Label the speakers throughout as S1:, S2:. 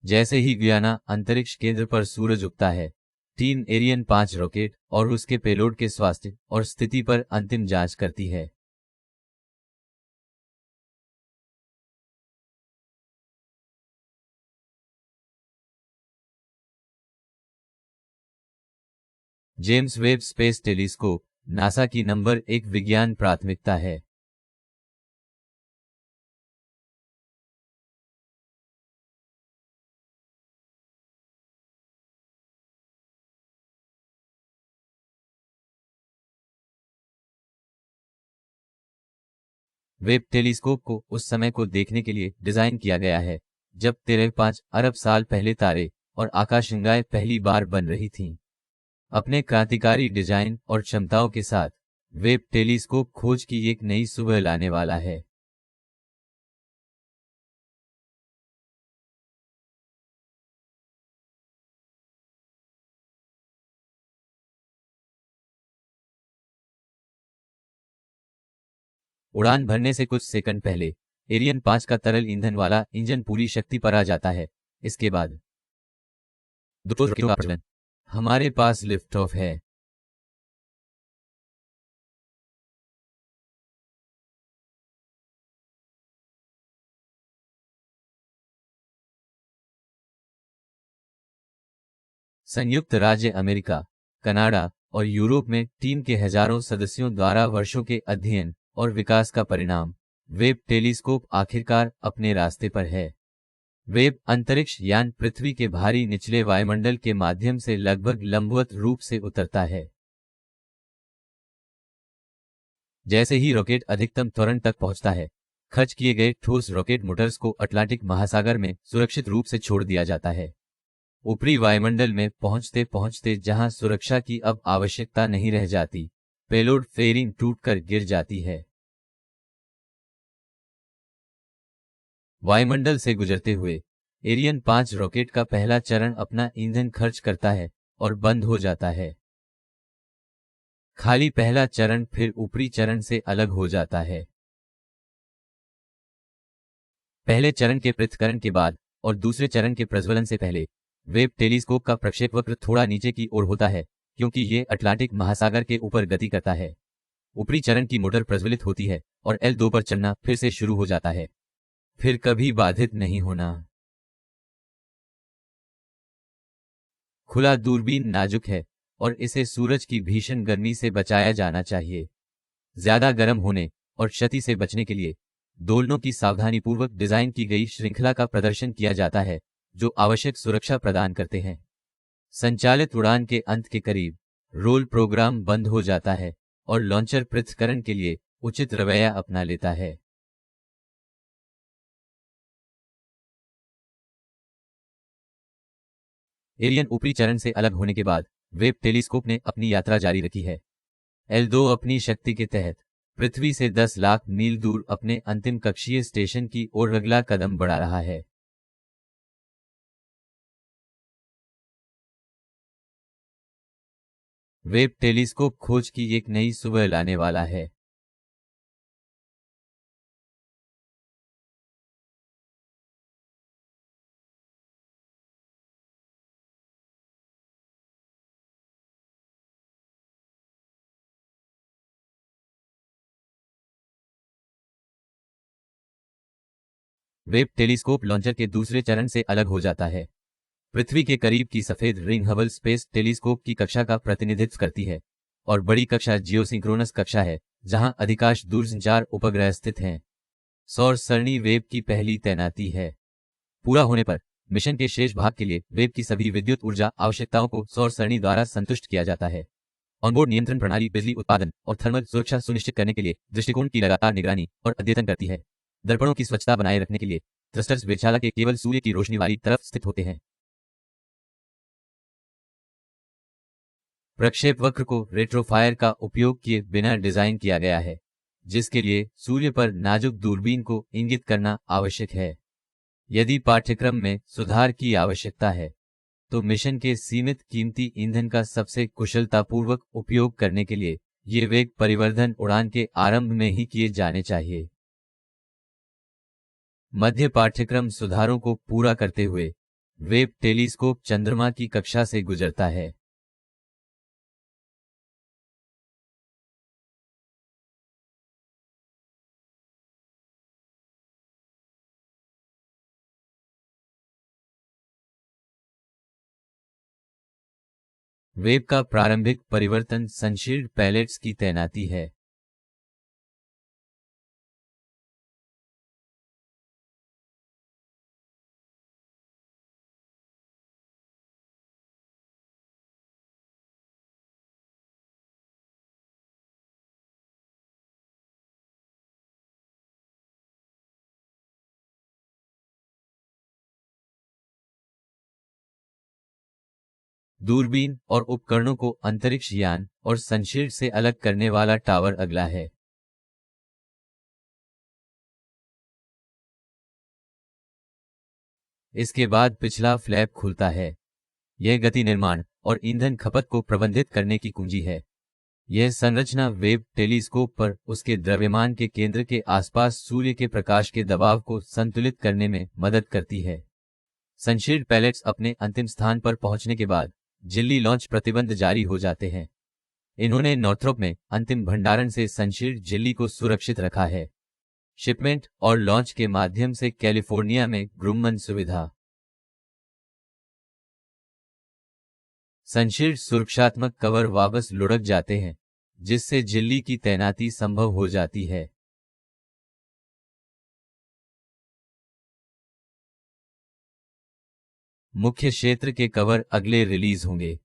S1: जैसे ही गुयाना अंतरिक्ष केंद्र पर सूरज उगता है, टीम एरियन 5 रॉकेट और उसके पेलोड के स्वास्थ्य और स्थिति पर अंतिम जांच करती है। James Webb space telescope NASA की नंबर 1 विज्ञान प्राथमिकता है। वेब टेलीस्कोप को उस समय को देखने के लिए डिजाइन किया गया है जब 13.5 अरब साल पहले तारे और आकाशगंगाएं पहली बार बन रही थीं। अपने क्रांतिकारी डिजाइन और क्षमताओं के साथ वेब टेलीस्कोप खोज की एक नई सुबह लाने वाला है। उड़ान भरने से कुछ सेकंड पहले एरियन 5 का तरल ईंधन वाला इंजन पूरी शक्ति पर आ जाता है। इसके बाद दो रॉकेटों का प्रज्वलन। हमारे पास लिफ्ट ऑफ है। संयुक्त राज्य अमेरिका, कनाडा और यूरोप में टीम के हजारों सदस्यों द्वारा वर्षों के अध्ययन और विकास का परिणाम वेब टेलीस्कोप आखिरकार अपने रास्ते पर है। वेब अंतरिक्ष यान पृथ्वी के भारी निचले वायुमंडल के माध्यम से लगभग लंबवत रूप से उतरता है। जैसे ही रॉकेट अधिकतम त्वरण तक पहुंचता है, खर्च किए गए ठोस रॉकेट मोटर्स को अटलांटिक महासागर में सुरक्षित रूप से छोड़ दिया जाता है। ऊपरी वायुमंडल में पहुंचते पहुंचते जहां सुरक्षा की अब आवश्यकता नहीं रह जाती, पेलोड फेयरिंग टूटकर गिर जाती है। वायुमंडल से गुजरते हुए एरियन 5 रॉकेट का पहला चरण अपना ईंधन खर्च करता है और बंद हो जाता है। खाली पहला चरण फिर ऊपरी चरण से अलग हो जाता है। पहले चरण के पृथक्करण के बाद और दूसरे चरण के प्रज्वलन से पहले वेब टेलीस्कोप का प्रक्षेप वक्र थोड़ा नीचे की ओर होता है क्योंकि ये अटलांटिक महासागर के ऊपर गति करता है। ऊपरी चरण की मोटर प्रज्वलित होती है और L2 पर चलना फिर से शुरू हो जाता है, फिर कभी बाधित नहीं होना। खुला दूरबीन नाजुक है और इसे सूरज की भीषण गर्मी से बचाया जाना चाहिए। ज्यादा गर्म होने और क्षति से बचने के लिए दोलनों की सावधानीपूर्वक डिजाइन की गई श्रृंखला का प्रदर्शन किया जाता है जो आवश्यक सुरक्षा प्रदान करते हैं। संचालित उड़ान के अंत के करीब रोल प्रोग्राम बंद हो जाता है और लॉन्चर पृथक्करण के लिए उचित रवैया अपना लेता है। एरियन ऊपरी चरण से अलग होने के बाद वेब टेलीस्कोप ने अपनी यात्रा जारी रखी है। L2 अपनी शक्ति के तहत पृथ्वी से 10 लाख मील दूर अपने अंतिम कक्षीय स्टेशन की ओर अगला कदम बढ़ा रहा है। वेब टेलीस्कोप खोज की एक नई सुबह लाने वाला है। वेब टेलीस्कोप लॉन्चर के दूसरे चरण से अलग हो जाता है। पृथ्वी के करीब की सफेद रिंग हबल स्पेस टेलीस्कोप की कक्षा का प्रतिनिधित्व करती है और बड़ी कक्षा जियोसिंक्रोनस कक्षा है जहां अधिकांश दूरसंचार उपग्रह स्थित हैं। सौर सरणी वेब की पहली तैनाती है। पूरा होने पर मिशन के शेष भाग के लिए वेब की सभी विद्युत ऊर्जा आवश्यकताओं को सौर सरणी द्वारा संतुष्ट किया जाता है। ऑनबोर्ड नियंत्रण प्रणाली बिजली उत्पादन और थर्मल सुरक्षा सुनिश्चित करने के लिए दृष्टिकोण की लगातार निगरानी और अद्यतन करती है। दर्पणों की स्वच्छता बनाए रखने के लिए थ्रस्टर्स वेधशाला के केवल सूर्य की रोशनी वाली तरफ स्थित होते हैं। प्रक्षेप वक्र को रेट्रोफायर का उपयोग किए बिना डिजाइन किया गया है, जिसके लिए सूर्य पर नाजुक दूरबीन को इंगित करना आवश्यक है। यदि पाठ्यक्रम में सुधार की आवश्यकता है तो मिशन के सीमित कीमती ईंधन का सबसे कुशलतापूर्वक उपयोग करने के लिए ये वेग परिवर्धन उड़ान के आरंभ में ही किए जाने चाहिए। मध्य पाठ्यक्रम सुधारों को पूरा करते हुए वेब टेलीस्कोप चंद्रमा की कक्षा से गुजरता है। वेब का प्रारंभिक परिवर्तन सनशील्ड पैलेट्स की तैनाती है। दूरबीन और उपकरणों को अंतरिक्ष यान और सनशील्ड से अलग करने वाला टावर अगला है। इसके बाद पिछला फ्लैप खुलता है। यह गति निर्माण और ईंधन खपत को प्रबंधित करने की कुंजी है। यह संरचना वेब टेलीस्कोप पर उसके द्रव्यमान के केंद्र के आसपास सूर्य के प्रकाश के दबाव को संतुलित करने में मदद करती है। सनशील्ड पैलेट्स अपने अंतिम स्थान पर पहुंचने के बाद झिल्ली लॉन्च प्रतिबंध जारी हो जाते हैं। इन्होंने नॉर्थरोप में अंतिम भंडारण से सनशील्ड झिल्ली को सुरक्षित रखा है। शिपमेंट और लॉन्च के माध्यम से कैलिफोर्निया में ग्रुमन सुविधा। सनशील्ड सुरक्षात्मक कवर वापस लुढ़क जाते हैं, जिससे झिल्ली की तैनाती संभव हो जाती है। मुख्य क्षेत्र के कवर अगले रिलीज होंगे।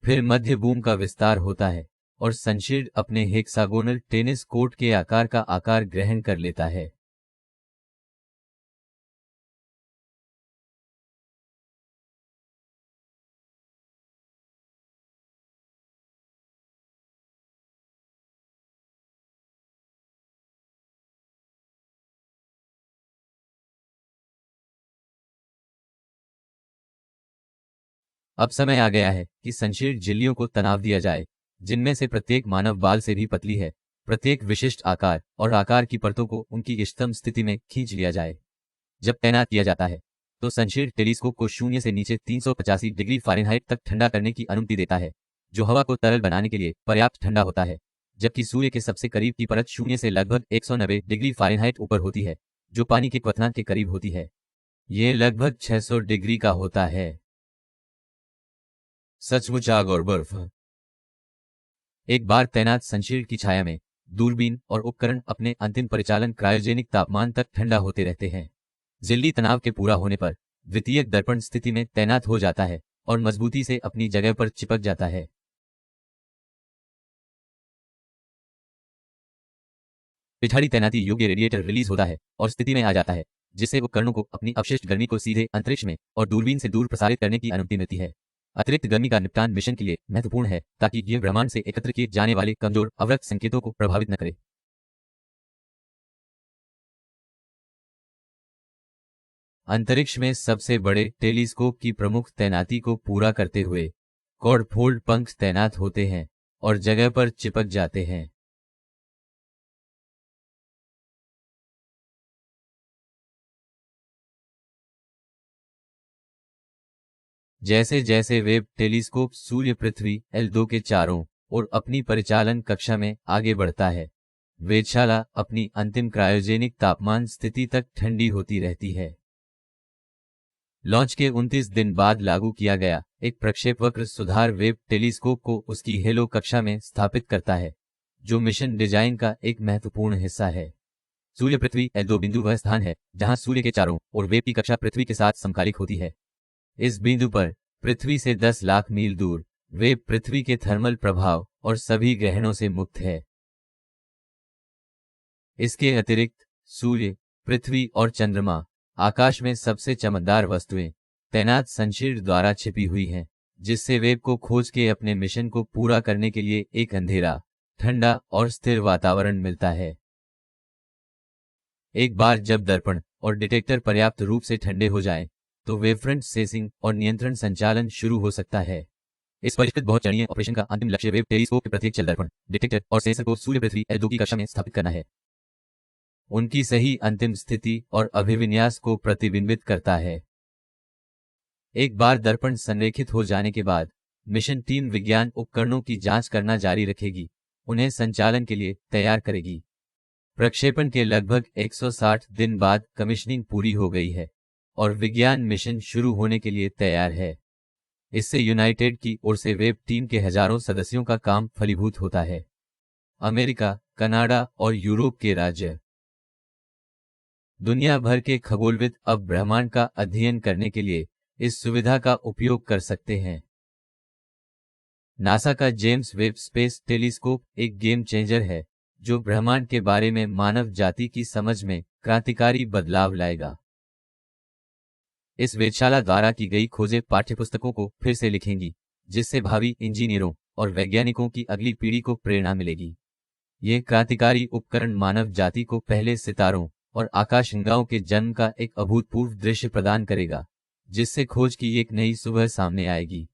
S1: फिर मध्य बूम का विस्तार होता है और सनशील्ड अपने हेक्सागोनल टेनिस कोर्ट के आकार का आकार ग्रहण कर लेता है। अब समय आ गया है कि सनशील्ड झिल्लियों को तनाव दिया जाए, जिनमें से प्रत्येक मानव बाल से भी पतली है। प्रत्येक विशिष्ट आकार और आकार की परतों को उनकी इष्टतम स्थिति में खींच लिया जाए। जब तैनात किया जाता है तो सनशील्ड टेलीस्कोप को शून्य से नीचे 385 डिग्री फ़ारेनहाइट तक ठंडा करने की अनुमति देता है, जो हवा को तरल बनाने के लिए पर्याप्त ठंडा होता है। जबकि सूर्य के सबसे करीब की परत शून्य से लगभग 190 डिग्री फ़ारेनहाइट ऊपर होती है, जो पानी के क्वथनांक के करीब होती है। ये लगभग 600 डिग्री का होता है। सचमुच आग और बर्फ। एक बार तैनात सनशील्ड की छाया में दूरबीन और उपकरण अपने अंतिम परिचालन क्रायोजेनिक तापमान तक ठंडा होते रहते हैं। झिल्ली तनाव के पूरा होने पर द्वितीयक दर्पण स्थिति में तैनात हो जाता है और मजबूती से अपनी जगह पर चिपक जाता है। पिछाड़ी तैनाती योग्य रेडिएटर रिलीज होता है और स्थिति में आ जाता है, जिससे उपकरणों को अपनी अपशिष्ट गर्मी को सीधे अंतरिक्ष में और दूरबीन से दूर प्रसारित करने की अनुमति मिलती है। अतिरिक्त गर्मी का निपटान मिशन के लिए महत्वपूर्ण है, ताकि यह ब्रह्मांड से एकत्र किए जाने वाले कमजोर अवरक्त संकेतों को प्रभावित न करे। अंतरिक्ष में सबसे बड़े टेलीस्कोप की प्रमुख तैनाती को पूरा करते हुए कॉर्ड फोल्ड पंख तैनात होते हैं और जगह पर चिपक जाते हैं। जैसे जैसे वेब टेलीस्कोप सूर्य पृथ्वी L2 के चारों ओर अपनी परिचालन कक्षा में आगे बढ़ता है, वेधशाला अपनी अंतिम क्रायोजेनिक तापमान स्थिति तक ठंडी होती रहती है। लॉन्च के 29 दिन बाद लागू किया गया एक प्रक्षेपवक्र सुधार वेब टेलीस्कोप को उसकी हेलो कक्षा में स्थापित करता है, जो मिशन डिजाइन का एक महत्वपूर्ण हिस्सा है। सूर्य पृथ्वी L2 बिंदु वह स्थान है जहां सूर्य के चारों ओर वेब की कक्षा पृथ्वी के साथ समकालिक होती है। इस बिंदु पर पृथ्वी से 10 लाख मील दूर वेब पृथ्वी के थर्मल प्रभाव और सभी ग्रहणों से मुक्त है। इसके अतिरिक्त सूर्य, पृथ्वी और चंद्रमा आकाश में सबसे चमकदार वस्तुएं तैनात सनशील्ड द्वारा छिपी हुई हैं, जिससे वेब को खोज के अपने मिशन को पूरा करने के लिए एक अंधेरा, ठंडा और स्थिर वातावरण मिलता है। एक बार जब दर्पण और डिटेक्टर पर्याप्त रूप से ठंडे हो जाएं, तो वेवफ्रंट सेंसिंग और नियंत्रण संचालन शुरू हो सकता है। इस परिष्कृत बहुचरणीय ऑपरेशन का अंतिम लक्ष्य वेब टेलीस्कोप के प्रत्येक चल दर्पण, डिटेक्टर और सेंसर को सूर्य पृथ्वी L2 की कक्षा में स्थापित करना है। उनकी सही अंतिम स्थिति और अभिविन्यास को प्रतिबिंबित करता है। एक बार दर्पण संरेखित हो जाने के बाद मिशन टीम विज्ञान उपकरणों की जांच करना जारी रखेगी, उन्हें संचालन के लिए तैयार करेगी। प्रक्षेपण के लगभग 160 दिन बाद कमीशनिंग पूरी हो गई है और विज्ञान मिशन शुरू होने के लिए तैयार है। इससे यूनाइटेड की ओर से वेब टीम के हजारों सदस्यों का काम फलीभूत होता है। अमेरिका, कनाडा और यूरोप के राज्य दुनिया भर के खगोलविद अब ब्रह्मांड का अध्ययन करने के लिए इस सुविधा का उपयोग कर सकते हैं। नासा का जेम्स वेब स्पेस टेलीस्कोप एक गेम चेंजर है जो ब्रह्मांड के बारे में मानव जाति की समझ में क्रांतिकारी बदलाव लाएगा। इस वेधशाला द्वारा की गई खोजें पाठ्यपुस्तकों को फिर से लिखेंगी, जिससे भावी इंजीनियरों और वैज्ञानिकों की अगली पीढ़ी को प्रेरणा मिलेगी। ये क्रांतिकारी उपकरण मानव जाति को पहले सितारों और आकाशगंगाओं के जन्म का एक अभूतपूर्व दृश्य प्रदान करेगा, जिससे खोज की एक नई सुबह सामने आएगी।